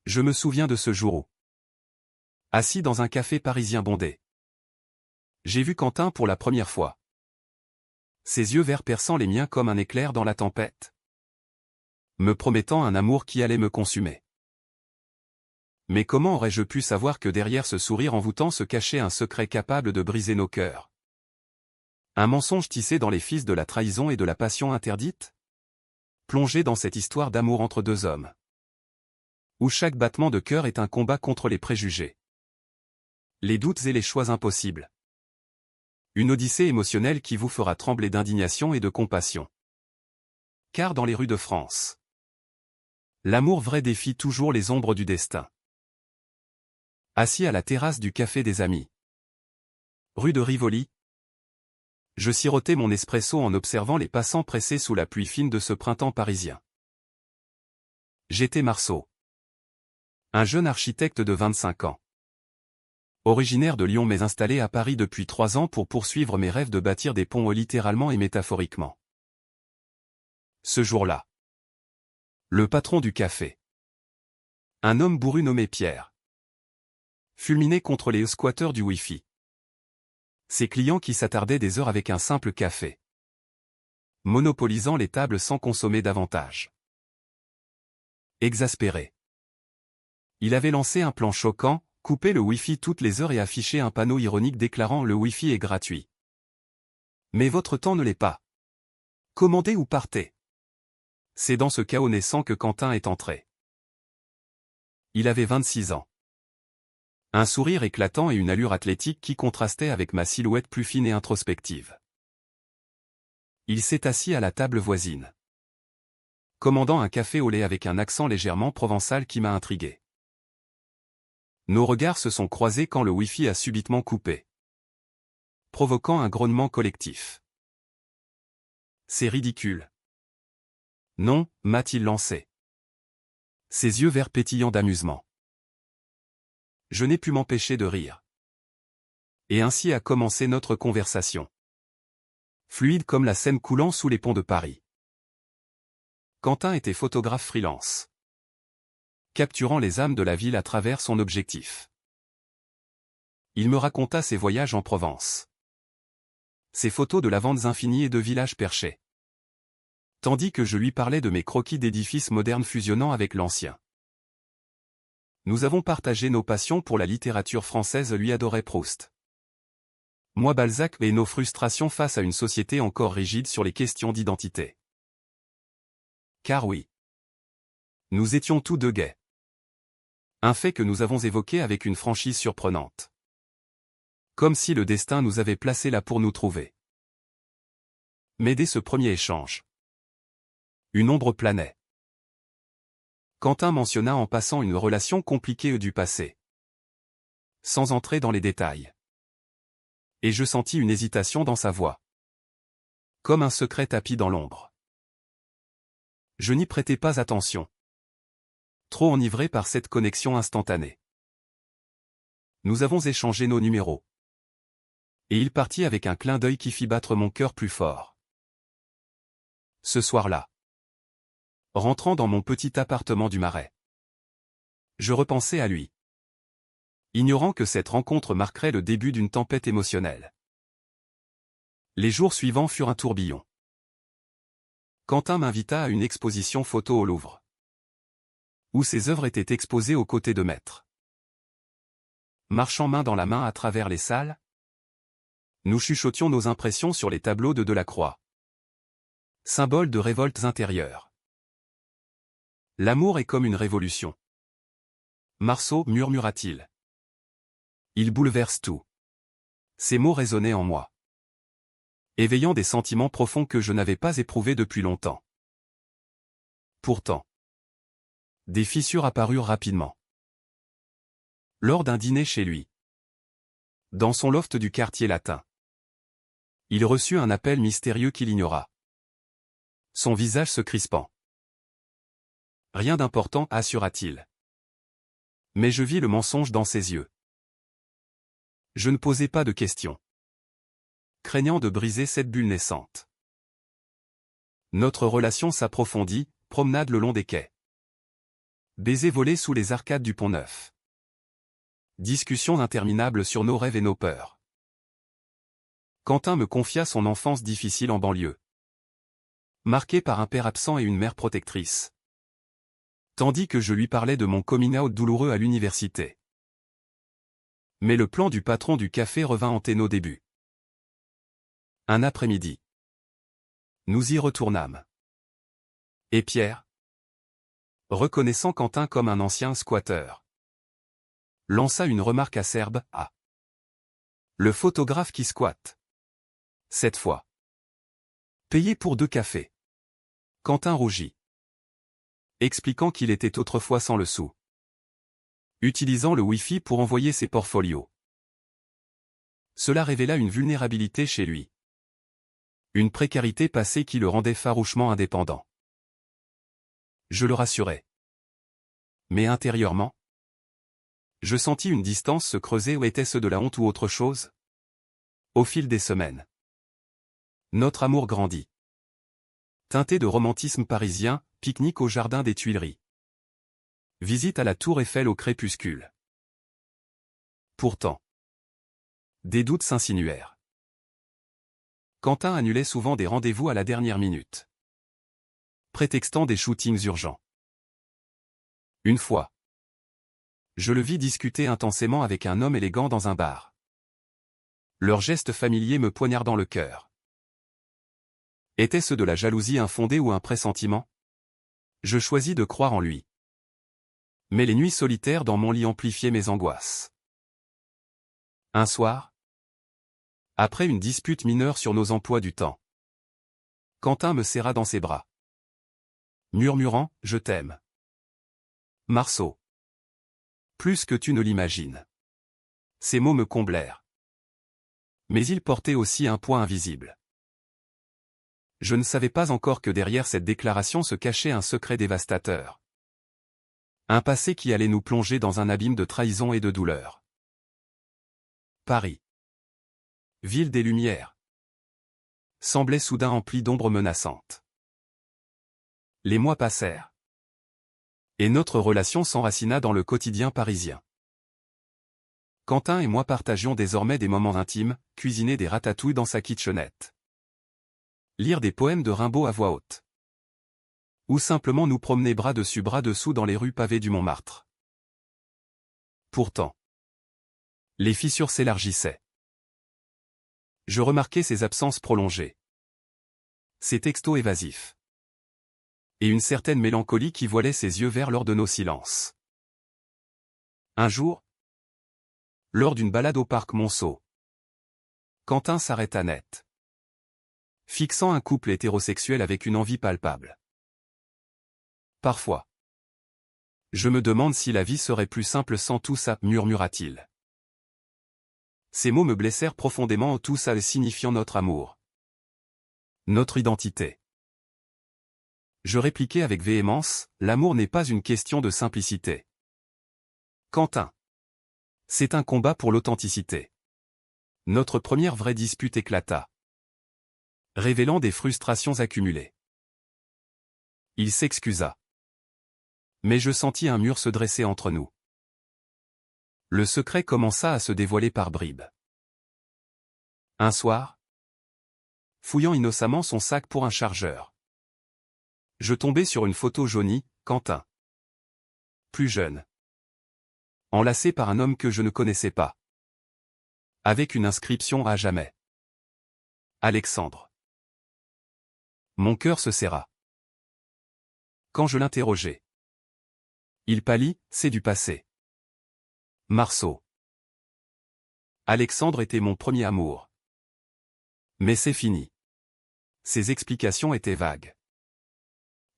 Je me souviens de ce jour où, assis dans un café parisien bondé, j'ai vu Quentin pour la première fois. Ses yeux verts perçant les miens comme un éclair dans la tempête, me promettant un amour qui allait me consumer. Mais comment aurais-je pu savoir que derrière ce sourire envoûtant se cachait un secret capable de briser nos cœurs? Un mensonge tissé dans les fils de la trahison et de la passion interdite? Plongé dans cette histoire d'amour entre deux hommes, où chaque battement de cœur est un combat contre les préjugés, les doutes et les choix impossibles. Une odyssée émotionnelle qui vous fera trembler d'indignation et de compassion. Car dans les rues de France, l'amour vrai défie toujours les ombres du destin. Assis à la terrasse du Café des Amis, rue de Rivoli, je sirotais mon espresso en observant les passants pressés sous la pluie fine de ce printemps parisien. J'étais Marceau, un jeune architecte de 25 ans. Originaire de Lyon mais installé à Paris depuis 3 ans pour poursuivre mes rêves de bâtir des ponts littéralement et métaphoriquement. Ce jour-là, le patron du café, un homme bourru nommé Pierre, fulminait contre les squatteurs du Wi-Fi. Ses clients qui s'attardaient des heures avec un simple café, monopolisant les tables sans consommer davantage. Exaspéré, il avait lancé un plan choquant, couper le Wi-Fi toutes les heures et afficher un panneau ironique déclarant « Le Wi-Fi est gratuit. Mais votre temps ne l'est pas. Commandez ou partez ». C'est dans ce chaos naissant que Quentin est entré. Il avait 26 ans. Un sourire éclatant et une allure athlétique qui contrastaient avec ma silhouette plus fine et introspective. Il s'est assis à la table voisine, commandant un café au lait avec un accent légèrement provençal qui m'a intrigué. Nos regards se sont croisés quand le Wi-Fi a subitement coupé, provoquant un grognement collectif. C'est ridicule. Non, m'a-t-il lancé, ses yeux verts pétillants d'amusement. Je n'ai pu m'empêcher de rire. Et ainsi a commencé notre conversation, fluide comme la Seine coulant sous les ponts de Paris. Quentin était photographe freelance, capturant les âmes de la ville à travers son objectif. Il me raconta ses voyages en Provence, ses photos de lavandes infinies et de villages perchés, tandis que je lui parlais de mes croquis d'édifices modernes fusionnant avec l'ancien. Nous avons partagé nos passions pour la littérature française, lui adorait Proust, moi Balzac, et nos frustrations face à une société encore rigide sur les questions d'identité. Car oui, nous étions tous deux gays. Un fait que nous avons évoqué avec une franchise surprenante. Comme si le destin nous avait placés là pour nous trouver. Mais dès ce premier échange, une ombre planait. Quentin mentionna en passant une relation compliquée du passé, sans entrer dans les détails. Et je sentis une hésitation dans sa voix, comme un secret tapi dans l'ombre. Je n'y prêtais pas attention, trop enivré par cette connexion instantanée. Nous avons échangé nos numéros. Et il partit avec un clin d'œil qui fit battre mon cœur plus fort. Ce soir-là, rentrant dans mon petit appartement du Marais, je repensais à lui, ignorant que cette rencontre marquerait le début d'une tempête émotionnelle. Les jours suivants furent un tourbillon. Quentin m'invita à une exposition photo au Louvre, où ses œuvres étaient exposées aux côtés de maîtres. Marchant main dans la main à travers les salles, nous chuchotions nos impressions sur les tableaux de Delacroix, symbole de révoltes intérieures. L'amour est comme une révolution. Marceau, murmura-t-il. Il bouleverse tout. Ces mots résonnaient en moi, éveillant des sentiments profonds que je n'avais pas éprouvés depuis longtemps. Pourtant, des fissures apparurent rapidement. Lors d'un dîner chez lui, dans son loft du quartier latin, il reçut un appel mystérieux qu'il ignora, son visage se crispant. Rien d'important, assura-t-il. Mais je vis le mensonge dans ses yeux. Je ne posais pas de questions, craignant de briser cette bulle naissante. Notre relation s'approfondit, promenade le long des quais Baisers volés sous les arcades du Pont-Neuf. Discussions interminables sur nos rêves et nos peurs. Quentin me confia son enfance difficile en banlieue. Marquée par un père absent et une mère protectrice. Tandis que je lui parlais de mon coming out douloureux à l'université. Mais le plan du patron du café revint hanter nos débuts. Un après-midi. Nous y retournâmes. Et Pierre, reconnaissant Quentin comme un ancien squatteur, lança une remarque acerbe. « Ah, le photographe qui squatte. Cette fois. Payé pour 2 cafés. » Quentin rougit, expliquant qu'il était autrefois sans le sou, utilisant le Wi-Fi pour envoyer ses portfolios. Cela révéla une vulnérabilité chez lui. Une précarité passée qui le rendait farouchement indépendant. Je le rassurai. Mais intérieurement, je sentis une distance se creuser. Ou était-ce de la honte ou autre chose? Au fil des semaines, notre amour grandit. Teinté de romantisme parisien, pique-nique au jardin des Tuileries. Visite à la Tour Eiffel au crépuscule. Pourtant, des doutes s'insinuèrent. Quentin annulait souvent des rendez-vous à la dernière minute, prétextant des shootings urgents. Une fois, je le vis discuter intensément avec un homme élégant dans un bar. Leur geste familier me poignardant le cœur. Était-ce de la jalousie infondée ou un pressentiment? Je choisis de croire en lui. Mais les nuits solitaires dans mon lit amplifiaient mes angoisses. Un soir, après une dispute mineure sur nos emplois du temps, Quentin me serra dans ses bras, murmurant « Je t'aime. Marceau. Plus que tu ne l'imagines. » Ces mots me comblèrent. Mais ils portaient aussi un poids invisible. Je ne savais pas encore que derrière cette déclaration se cachait un secret dévastateur. Un passé qui allait nous plonger dans un abîme de trahison et de douleur. Paris, ville des Lumières, semblait soudain emplie d'ombres menaçantes. Les mois passèrent. Et notre relation s'enracina dans le quotidien parisien. Quentin et moi partagions désormais des moments intimes, cuisiner des ratatouilles dans sa kitchenette, lire des poèmes de Rimbaud à voix haute, ou simplement nous promener bras dessus bras dessous dans les rues pavées du Montmartre. Pourtant, les fissures s'élargissaient. Je remarquais ses absences prolongées, ses textos évasifs, et une certaine mélancolie qui voilait ses yeux verts lors de nos silences. Un jour, lors d'une balade au parc Monceau, Quentin s'arrêta net, fixant un couple hétérosexuel avec une envie palpable. Parfois, je me demande si la vie serait plus simple sans tout ça, murmura-t-il. Ces mots me blessèrent profondément, tout ça signifiant notre amour, notre identité. Je répliquai avec véhémence, l'amour n'est pas une question de simplicité. Quentin, c'est un combat pour l'authenticité. Notre première vraie dispute éclata, révélant des frustrations accumulées. Il s'excusa. Mais je sentis un mur se dresser entre nous. Le secret commença à se dévoiler par bribes. Un soir, fouillant innocemment son sac pour un chargeur, je tombai sur une photo jaunie, Quentin, plus jeune, enlacé par un homme que je ne connaissais pas, avec une inscription à jamais. Alexandre. Mon cœur se serra. Quand je l'interrogeai, il pâlit, c'est du passé. Marceau. Alexandre était mon premier amour. Mais c'est fini. Ses explications étaient vagues,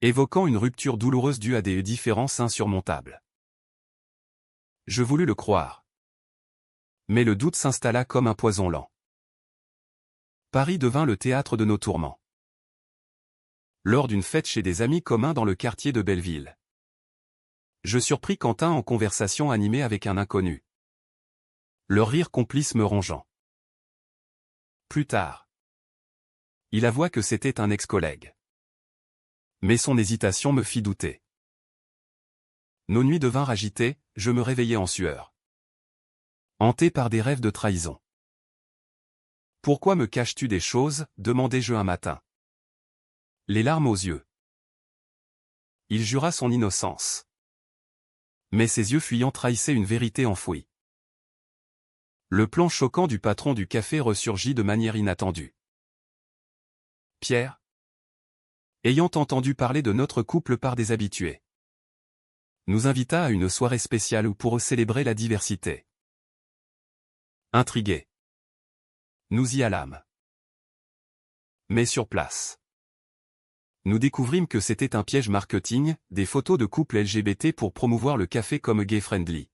évoquant une rupture douloureuse due à des différences insurmontables. Je voulus le croire. Mais le doute s'installa comme un poison lent. Paris devint le théâtre de nos tourments. Lors d'une fête chez des amis communs dans le quartier de Belleville, je surpris Quentin en conversation animée avec un inconnu, leur rire complice me rongeant. Plus tard, il avoua que c'était un ex-collègue. Mais son hésitation me fit douter. Nos nuits devinrent agitées, je me réveillais en sueur. Hanté par des rêves de trahison. Pourquoi me caches-tu des choses, demandai-je un matin. Les larmes aux yeux. Il jura son innocence. Mais ses yeux fuyants trahissaient une vérité enfouie. Le plan choquant du patron du café ressurgit de manière inattendue. Pierre, ayant entendu parler de notre couple par des habitués, nous invita à une soirée spéciale où pour célébrer la diversité. Intrigués, nous y allâmes. Mais sur place, nous découvrîmes que c'était un piège marketing, des photos de couples LGBT pour promouvoir le café comme gay-friendly.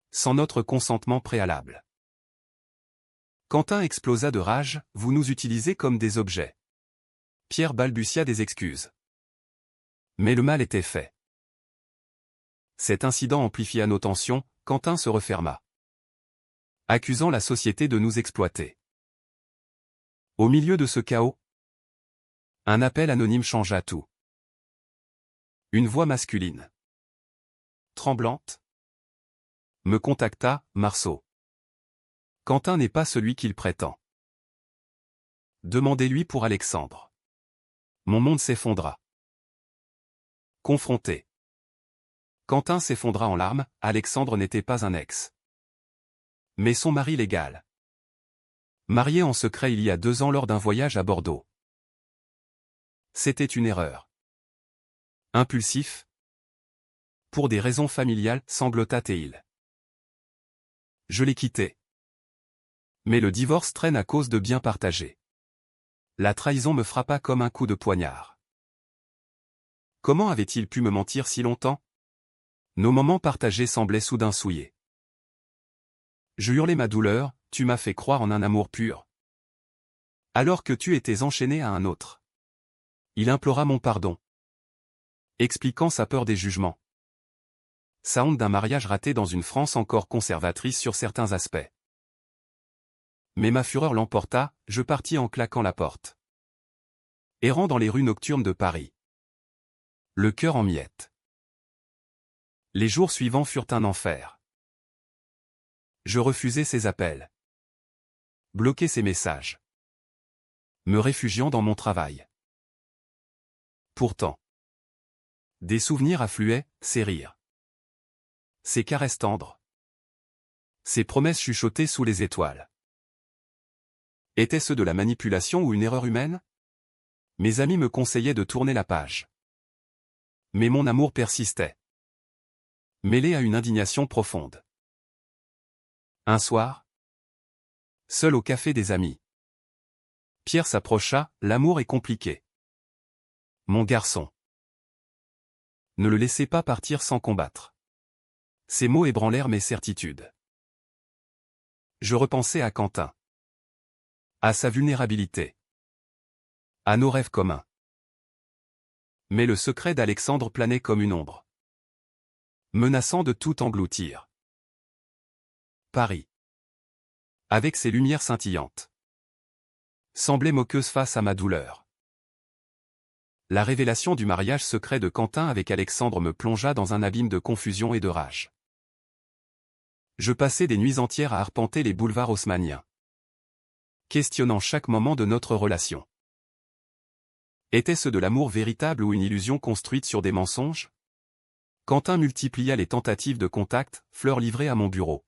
Sans notre consentement préalable. Quentin explosa de rage, vous nous utilisez comme des objets. Pierre balbutia des excuses. Mais le mal était fait. Cet incident amplifia nos tensions, Quentin se referma, accusant la société de nous exploiter. Au milieu de ce chaos, un appel anonyme changea tout. Une voix masculine, tremblante, me contacta, Marceau. Quentin n'est pas celui qu'il prétend. Demandez-lui pour Alexandre. Mon monde s'effondra. Confronté. Quentin s'effondra en larmes, Alexandre n'était pas un ex. Mais son mari légal. Marié en secret il y a 2 ans lors d'un voyage à Bordeaux. C'était une erreur. Impulsif. Pour des raisons familiales, sanglota-t-il. Je l'ai quitté. Mais le divorce traîne à cause de biens partagés. La trahison me frappa comme un coup de poignard. Comment avait-il pu me mentir si longtemps? Nos moments partagés semblaient soudain souillés. Je hurlai ma douleur, tu m'as fait croire en un amour pur. Alors que tu étais enchaîné à un autre. Il implora mon pardon, expliquant sa peur des jugements. Sa honte d'un mariage raté dans une France encore conservatrice sur certains aspects. Mais ma fureur l'emporta, je partis en claquant la porte. Errant dans les rues nocturnes de Paris. Le cœur en miettes. Les jours suivants furent un enfer. Je refusai ses appels. Bloquai ses messages. Me réfugiant dans mon travail. Pourtant, des souvenirs affluaient, ses rires. Ses caresses tendres. Ses promesses chuchotées sous les étoiles. Était-ce de la manipulation ou une erreur humaine? Mes amis me conseillaient de tourner la page. Mais mon amour persistait. Mêlé à une indignation profonde. Un soir, seul au café des amis, Pierre s'approcha, l'amour est compliqué. Mon garçon. Ne le laissez pas partir sans combattre. Ces mots ébranlèrent mes certitudes. Je repensais à Quentin. À sa vulnérabilité. À nos rêves communs. Mais le secret d'Alexandre planait comme une ombre. Menaçant de tout engloutir. Paris. Avec ses lumières scintillantes. Semblait moqueuse face à ma douleur. La révélation du mariage secret de Quentin avec Alexandre me plongea dans un abîme de confusion et de rage. Je passais des nuits entières à arpenter les boulevards haussmanniens. Questionnant chaque moment de notre relation. Était-ce de l'amour véritable ou une illusion construite sur des mensonges? Quentin multiplia les tentatives de contact, fleurs livrées à mon bureau.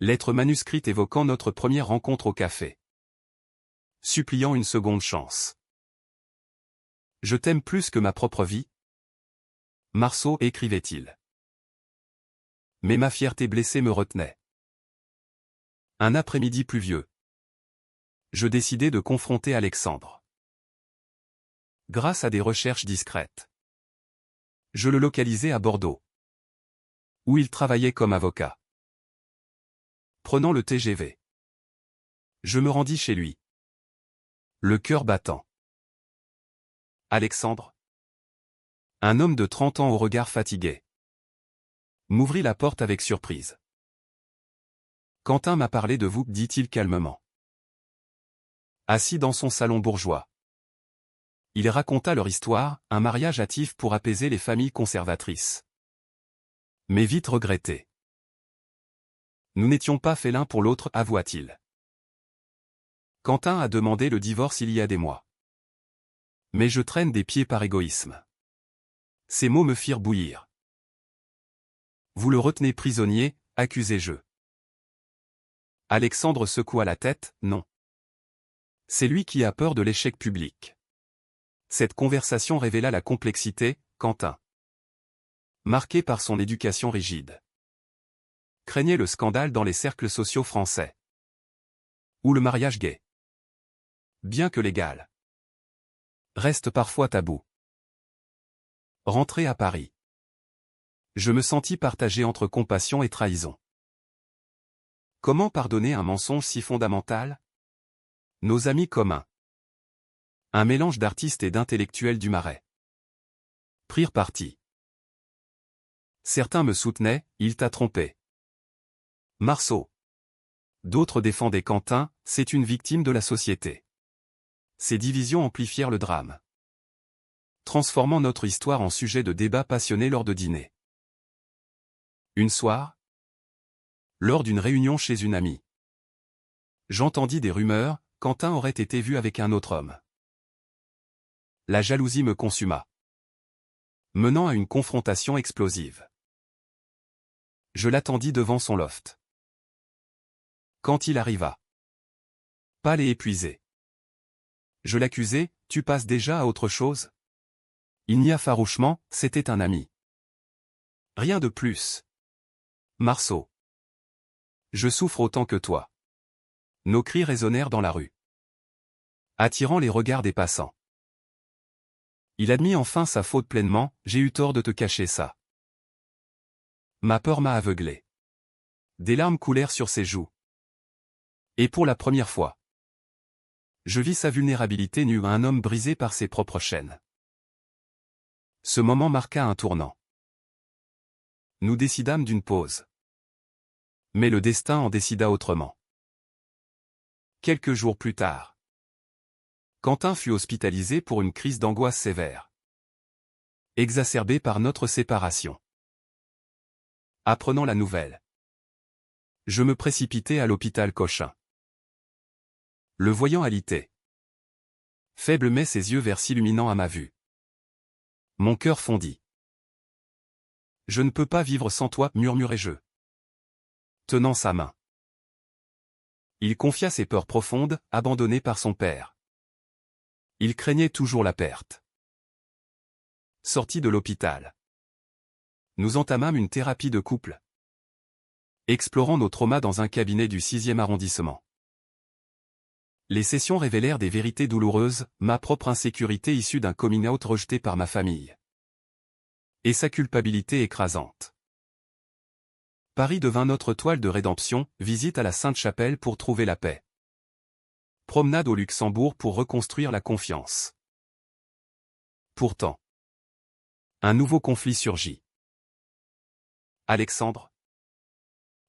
Lettre manuscrite évoquant notre première rencontre au café. Suppliant une seconde chance. Je t'aime plus que ma propre vie. Marceau, écrivait-il. Mais ma fierté blessée me retenait. Un après-midi pluvieux. Je décidai de confronter Alexandre. Grâce à des recherches discrètes. Je le localisai à Bordeaux. Où il travaillait comme avocat. Prenant le TGV. Je me rendis chez lui. Le cœur battant. Alexandre. Un homme de 30 ans au regard fatigué. M'ouvrit la porte avec surprise. Quentin m'a parlé de vous, dit-il calmement. Assis dans son salon bourgeois. Il raconta leur histoire, un mariage hâtif pour apaiser les familles conservatrices. Mais vite regretté. Nous n'étions pas faits l'un pour l'autre, avoua-t-il. Quentin a demandé le divorce il y a des mois. Mais je traîne des pieds par égoïsme. Ces mots me firent bouillir. Vous le retenez prisonnier, accusai-je. Alexandre secoua la tête, non. C'est lui qui a peur de l'échec public. Cette conversation révéla la complexité, Quentin, marqué par son éducation rigide, craignait le scandale dans les cercles sociaux français. Ou le mariage gay, bien que légal, reste parfois tabou. Rentré à Paris, je me sentis partagé entre compassion et trahison. Comment pardonner un mensonge si fondamental? Nos amis communs, un mélange d'artistes et d'intellectuels du Marais, prirent parti. Certains me soutenaient, il t'a trompé. Marceau. D'autres défendaient Quentin, c'est une victime de la société. Ces divisions amplifièrent le drame, transformant notre histoire en sujet de débat passionné lors de dîners. Une soir, lors d'une réunion chez une amie, j'entendis des rumeurs, Quentin aurait été vu avec un autre homme. La jalousie me consuma, menant à une confrontation explosive. Je l'attendis devant son loft. Quand il arriva, pâle et épuisé, je l'accusai, tu passes déjà à autre chose? Il nia farouchement, c'était un ami. Rien de plus. Marceau. Je souffre autant que toi. Nos cris résonnèrent dans la rue, attirant les regards des passants. Il admit enfin sa faute pleinement, j'ai eu tort de te cacher ça. Ma peur m'a aveuglé. Des larmes coulèrent sur ses joues. Et pour la première fois, je vis sa vulnérabilité nue à un homme brisé par ses propres chaînes. Ce moment marqua un tournant. Nous décidâmes d'une pause. Mais le destin en décida autrement. Quelques jours plus tard, Quentin fut hospitalisé pour une crise d'angoisse sévère, exacerbée par notre séparation. Apprenant la nouvelle, je me précipitai à l'hôpital Cochin. Le voyant alité, faible mais ses yeux verts s'illuminant à ma vue, mon cœur fondit. Je ne peux pas vivre sans toi, murmurai-je, tenant sa main. Il confia ses peurs profondes, abandonné par son père. Il craignait toujours la perte. Sorti de l'hôpital, nous entamâmes une thérapie de couple, explorant nos traumas dans un cabinet du 6e arrondissement. Les sessions révélèrent des vérités douloureuses, ma propre insécurité issue d'un coming out rejeté par ma famille, et sa culpabilité écrasante. Paris devint notre toile de rédemption, visite à la Sainte-Chapelle pour trouver la paix. Promenade au Luxembourg pour reconstruire la confiance. Pourtant, un nouveau conflit surgit. Alexandre,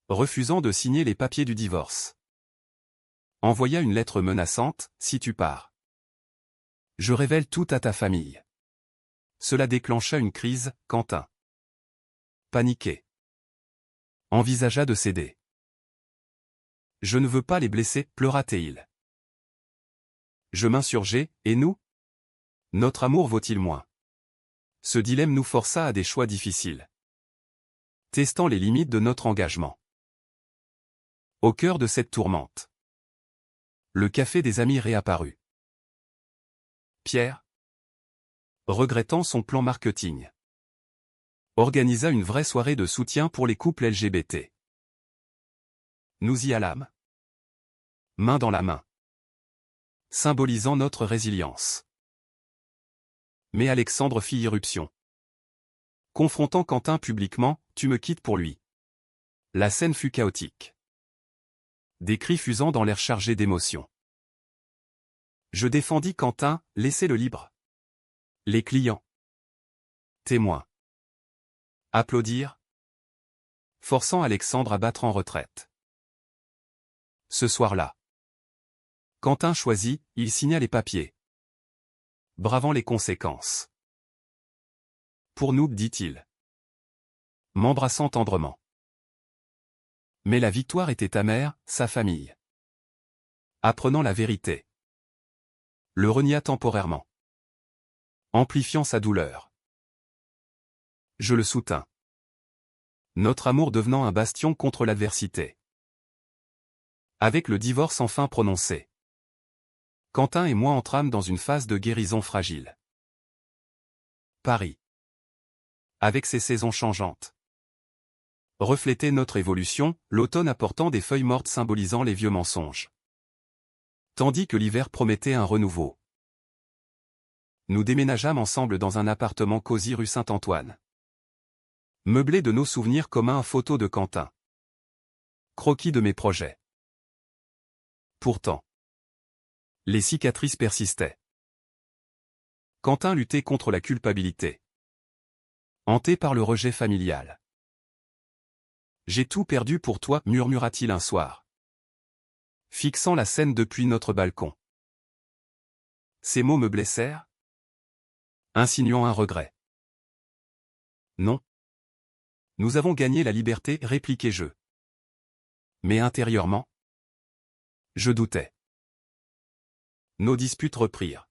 refusant de signer les papiers du divorce, envoya une lettre menaçante, si tu pars, je révèle tout à ta famille. Cela déclencha une crise, Quentin, paniqué, envisagea de céder. Je ne veux pas les blesser, pleura-t-il. Je m'insurgeai, et nous? Notre amour vaut-il moins? Ce dilemme nous força à des choix difficiles, testant les limites de notre engagement. Au cœur de cette tourmente, le café des amis réapparut. Pierre, regrettant son plan marketing, organisa une vraie soirée de soutien pour les couples LGBT. Nous y allâmes, main dans la main, symbolisant notre résilience. Mais Alexandre fit irruption. Confrontant Quentin publiquement, tu me quittes pour lui. La scène fut chaotique. Des cris fusant dans l'air chargé d'émotion. Je défendis Quentin, laissez-le libre. Les clients, témoins, applaudirent, forçant Alexandre à battre en retraite. Ce soir-là, Quentin choisit, il signa les papiers, bravant les conséquences. Pour nous, dit-il, m'embrassant tendrement. Mais la victoire était amère, sa famille. Apprenant la vérité, le renia temporairement, amplifiant sa douleur. Je le soutins. Notre amour devenant un bastion contre l'adversité. Avec le divorce enfin prononcé, Quentin et moi entrâmes dans une phase de guérison fragile. Paris, avec ses saisons changeantes, reflétait notre évolution, l'automne apportant des feuilles mortes symbolisant les vieux mensonges. Tandis que l'hiver promettait un renouveau. Nous déménageâmes ensemble dans un appartement cosy rue Saint-Antoine. Meublé de nos souvenirs communs, photos de Quentin. Croquis de mes projets. Pourtant, les cicatrices persistaient. Quentin luttait contre la culpabilité. Hanté par le rejet familial. J'ai tout perdu pour toi, murmura-t-il un soir, fixant la scène depuis notre balcon. Ces mots me blessèrent, insinuant un regret. Non. Nous avons gagné la liberté, répliquai-je. Mais intérieurement, je doutais. Nos disputes reprirent.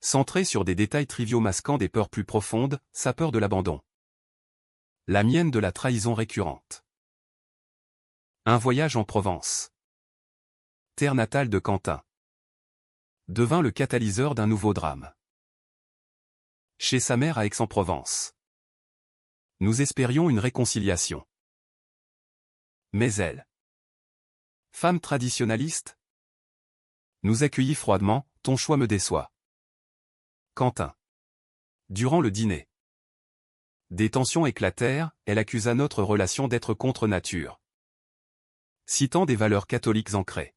Centrées sur des détails triviaux masquant des peurs plus profondes, sa peur de l'abandon. La mienne de la trahison récurrente. Un voyage en Provence, terre natale de Quentin, devint le catalyseur d'un nouveau drame. Chez sa mère à Aix-en-Provence, nous espérions une réconciliation. Mais elle, femme traditionnaliste, nous accueillit froidement. Ton choix me déçoit, Quentin. Durant le dîner, des tensions éclatèrent, elle accusa notre relation d'être contre nature, citant des valeurs catholiques ancrées.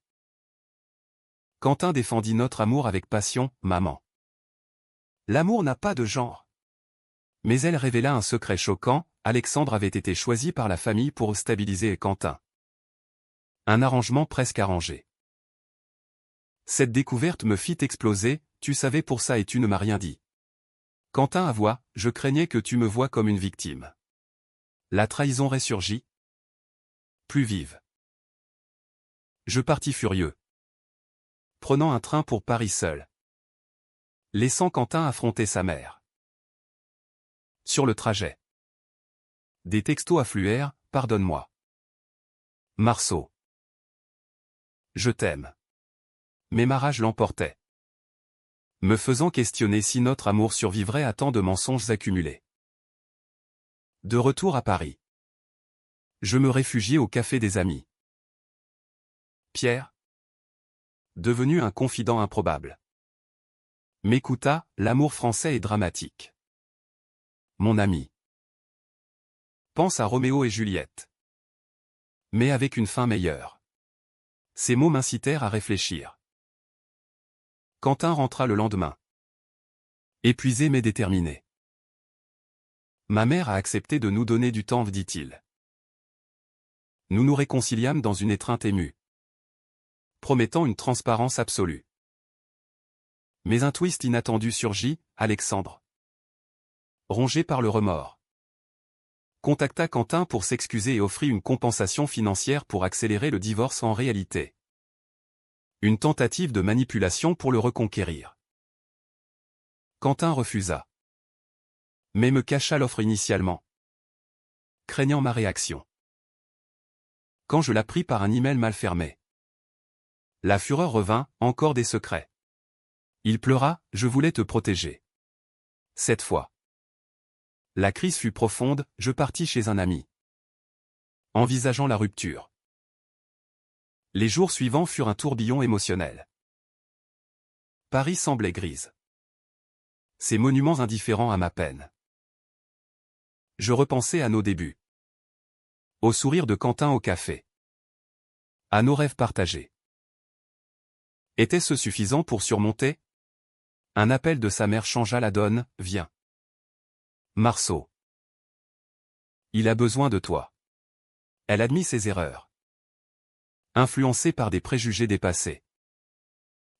Quentin défendit notre amour avec passion, maman. L'amour n'a pas de genre. Mais elle révéla un secret choquant, Alexandre avait été choisi par la famille pour stabiliser Quentin. Un arrangement presque arrangé. Cette découverte me fit exploser, tu savais pour ça et tu ne m'as rien dit. Quentin avoua, je craignais que tu me vois comme une victime. La trahison ressurgit, plus vive. Je partis furieux, prenant un train pour Paris seul, laissant Quentin affronter sa mère. Sur le trajet, des textos affluèrent, pardonne-moi. Marceau. Je t'aime. Mais ma rage l'emportait, me faisant questionner si notre amour survivrait à tant de mensonges accumulés. De retour à Paris, je me réfugiai au café des amis. Pierre, devenu un confident improbable, m'écouta, l'amour français est dramatique. Mon ami, pense à Roméo et Juliette, mais avec une fin meilleure. Ces mots m'incitèrent à réfléchir. Quentin rentra le lendemain, épuisé mais déterminé. Ma mère a accepté de nous donner du temps, dit-il. Nous nous réconciliâmes dans une étreinte émue, promettant une transparence absolue. Mais un twist inattendu surgit, Alexandre, rongé par le remords, contacta Quentin pour s'excuser et offrit une compensation financière pour accélérer le divorce. En réalité, une tentative de manipulation pour le reconquérir. Quentin refusa, mais me cacha l'offre initialement, craignant ma réaction. Quand je l'appris par un email mal fermé, la fureur revint, encore des secrets. Il pleura, je voulais te protéger. Cette fois, la crise fut profonde, je partis chez un ami, envisageant la rupture. Les jours suivants furent un tourbillon émotionnel. Paris semblait grise. Ces monuments indifférents à ma peine. Je repensais à nos débuts. Au sourire de Quentin au café. À nos rêves partagés. Était-ce suffisant pour surmonter? Un appel de sa mère changea la donne, viens. Marceau. Il a besoin de toi. Elle admit ses erreurs, influencée par des préjugés dépassés,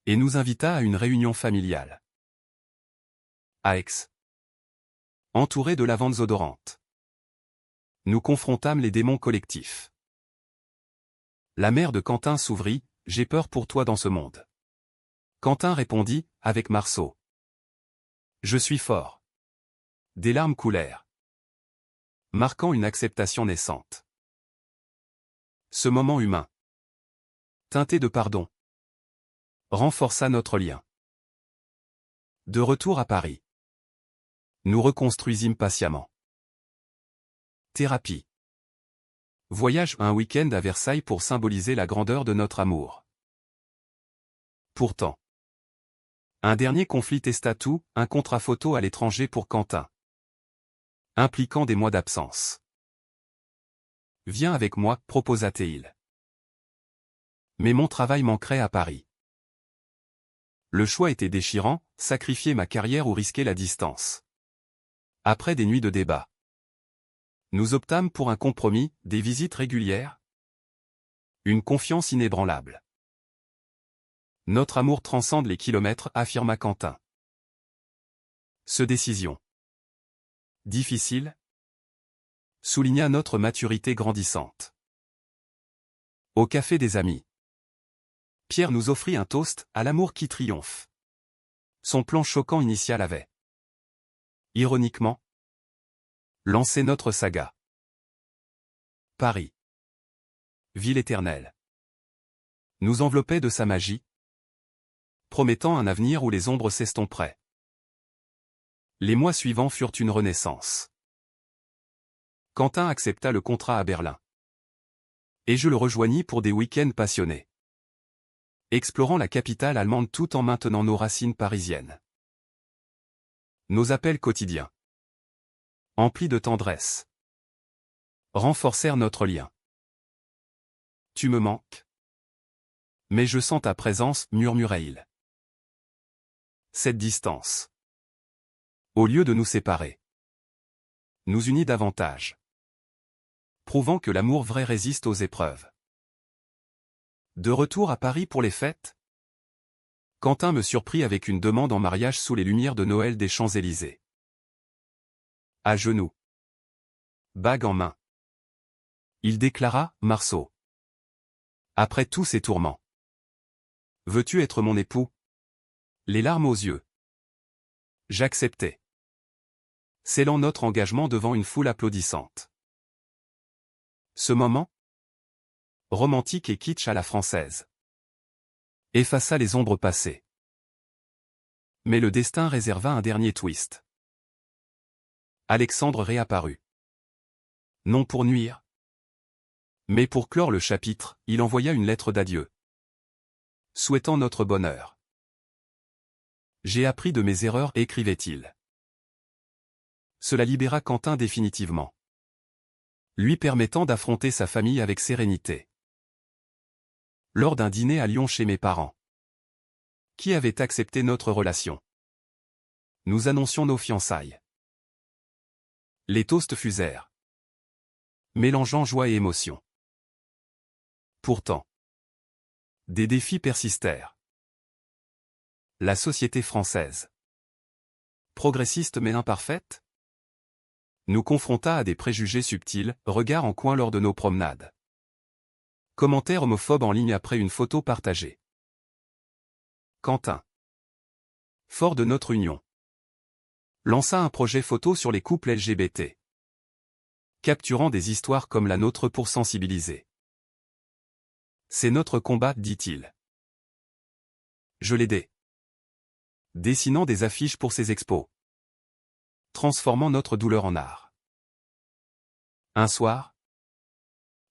et nous invita à une réunion familiale. À Aix. Entouré de lavandes odorantes. Nous confrontâmes les démons collectifs. La mère de Quentin s'ouvrit, « J'ai peur pour toi dans ce monde. » Quentin répondit, avec Marceau. « Je suis fort. » Des larmes coulèrent, marquant une acceptation naissante. Ce moment humain, teinté de pardon, renforça notre lien. De retour à Paris, nous reconstruisîmes patiemment. Thérapie. Voyage un week-end à Versailles pour symboliser la grandeur de notre amour. Pourtant, un dernier conflit testa tout, un contrat photo à l'étranger pour Quentin, impliquant des mois d'absence. « Viens avec moi », proposa-t-il. Mais mon travail manquerait à Paris. Le choix était déchirant, sacrifier ma carrière ou risquer la distance. Après des nuits de débat, nous optâmes pour un compromis, des visites régulières, une confiance inébranlable. Notre amour transcende les kilomètres, affirma Quentin. Ce décision difficile souligna notre maturité grandissante. Au café des amis, Pierre nous offrit un toast à l'amour qui triomphe. Son plan choquant initial avait, ironiquement, lancé notre saga. Paris, ville éternelle, nous enveloppait de sa magie, promettant un avenir où les ombres s'estomperaient. Les mois suivants furent une renaissance. Quentin accepta le contrat à Berlin. Et je le rejoignis pour des week-ends passionnés, explorant la capitale allemande tout en maintenant nos racines parisiennes. Nos appels quotidiens, emplis de tendresse, renforcèrent notre lien. Tu me manques? Mais je sens ta présence, murmurait-il. Cette distance, au lieu de nous séparer, nous unit davantage, prouvant que l'amour vrai résiste aux épreuves. De retour à Paris pour les fêtes, Quentin me surprit avec une demande en mariage sous les lumières de Noël des Champs-Élysées. À genoux, bague en main, il déclara, Marceau. Après tous ces tourments, veux-tu être mon époux? Les larmes aux yeux. J'acceptai, scellant notre engagement devant une foule applaudissante. Ce moment, romantique et kitsch à la française, effaça les ombres passées. Mais le destin réserva un dernier twist. Alexandre réapparut. Non pour nuire, mais pour clore le chapitre, il envoya une lettre d'adieu, souhaitant notre bonheur. J'ai appris de mes erreurs, écrivait-il. Cela libéra Quentin définitivement, lui permettant d'affronter sa famille avec sérénité. Lors d'un dîner à Lyon chez mes parents, qui avait accepté notre relation, nous annoncions nos fiançailles. Les toasts fusèrent, mélangeant joie et émotion. Pourtant, des défis persistèrent. La société française, progressiste mais imparfaite, nous confronta à des préjugés subtils, regards en coin lors de nos promenades. Commentaires homophobes en ligne après une photo partagée. Quentin, fort de notre union, lança un projet photo sur les couples LGBT, capturant des histoires comme la nôtre pour sensibiliser. C'est notre combat, dit-il. Je l'aidai, dessinant des affiches pour ses expos, transformant notre douleur en art. Un soir,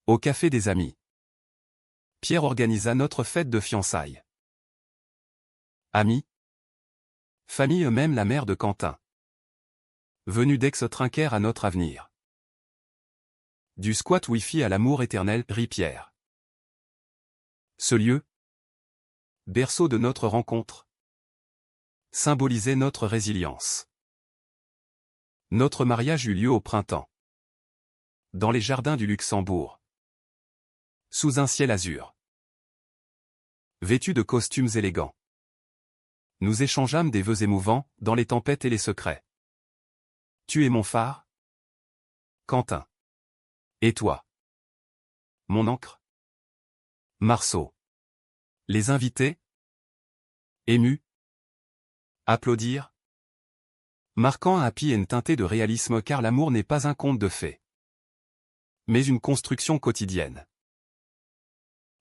au café des amis, Pierre organisa notre fête de fiançailles. Amis, famille, même la mère de Quentin, venue d'Aix, trinquèrent à notre avenir. Du squat Wi-Fi à l'amour éternel, rit Pierre. Ce lieu, berceau de notre rencontre, symbolisait notre résilience. Notre mariage eut lieu au printemps, dans les jardins du Luxembourg, sous un ciel azur. Vêtus de costumes élégants, nous échangeâmes des vœux émouvants, dans les tempêtes et les secrets. Tu es mon phare, Quentin. Et toi? Mon encre? Marceau. Les invités? Émus? Applaudir? Marquant un happy end teinté de réalisme car l'amour n'est pas un conte de fées, mais une construction quotidienne.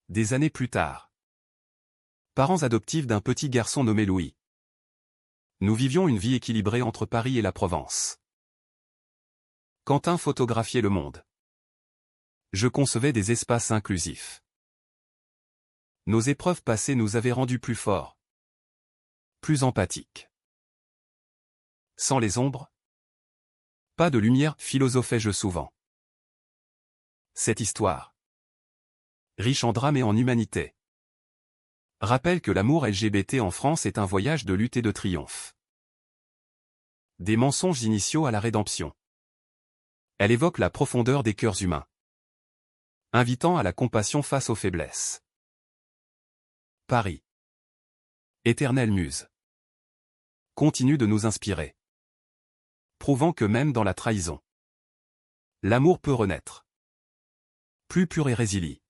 Des années plus tard. Parents adoptifs d'un petit garçon nommé Louis. Nous vivions une vie équilibrée entre Paris et la Provence. Quentin photographiait le monde. Je concevais des espaces inclusifs. Nos épreuves passées nous avaient rendus plus forts, plus empathiques. Sans les ombres, pas de lumière, philosophais-je souvent. Cette histoire, riche en drame et en humanité, rappelle que l'amour LGBT en France est un voyage de lutte et de triomphe. Des mensonges initiaux à la rédemption. Elle évoque la profondeur des cœurs humains, invitant à la compassion face aux faiblesses. Paris. Éternelle muse. Continue de nous inspirer. Prouvant que même dans la trahison, l'amour peut renaître. Plus pur et résilient.